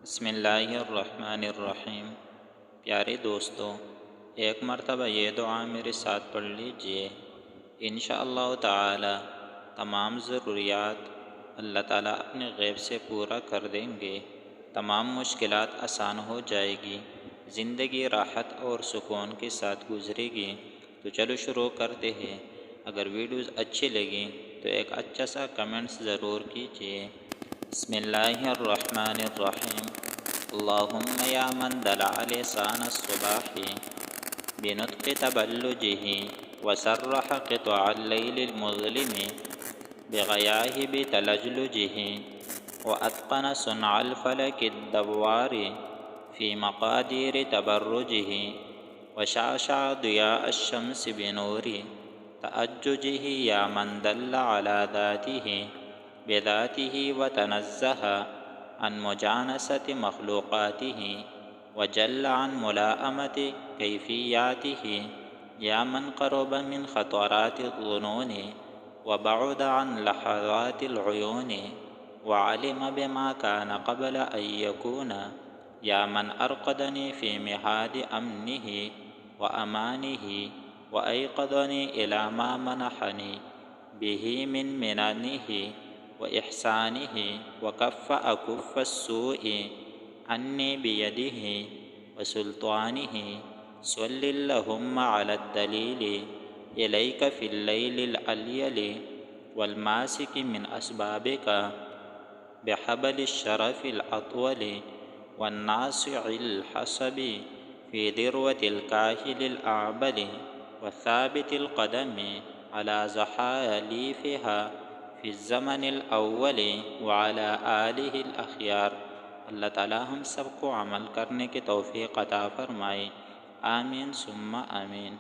بسم اللہ الرحمن الرحیم۔ پیارے دوستو، ایک مرتبہ یہ دعا میرے ساتھ پڑھ لیجئے۔ انشاءاللہ تعالی تمام ضروریات اللہ تعالیٰ اپنے غیب سے پورا کر دیں گے، تمام مشکلات آسان ہو جائے گی، زندگی راحت اور سکون کے ساتھ گزرے گی۔ تو چلو شروع کرتے ہیں۔ اگر ویڈیوز اچھی لگیں تو ایک اچھا سا کمنٹس ضرور کیجئے۔ بسم اللہ الرحمن الرحیم۔ اللہم یا من دلع لسان الصباح بنطق تبلجہ وسرح قطع اللیل المظلم بغیاہب تلجلجہ واتقن صنع الفلک الدوار فی مقادیر تبرجہ وشعشع ضیاء الشمس بنور تأججہ یا من دل علی ذاتہ بذاتہ وتنزہ عن مجانسة مخلوقاتہ وجل عن ملاءمة کیفیاتہ یا من قرب من خطرات الظنون وبعد عن لحظات العیون وعلم بما كان قبل ان يكون یا من ارقدنی فی مہاد امنہ وامانہ وایقظنی الی ما منحنی بہ من مننہ وإحسانه وكف أكف السوء عني بيده وسلطانه صل اللهم على الدليل إليك في الليل الأليل والماسك من أسبابك بحبل الشرف الأطول والناصع الحسب في ذروة الكاهل الأعبل والثابت القدم على زحاليفها فی الزمن الاول وعلی آلہ الاخیار۔ اللہ تعالی ہم سب کو عمل کرنے کی توفیق عطا فرمائے، آمین ثم آمین۔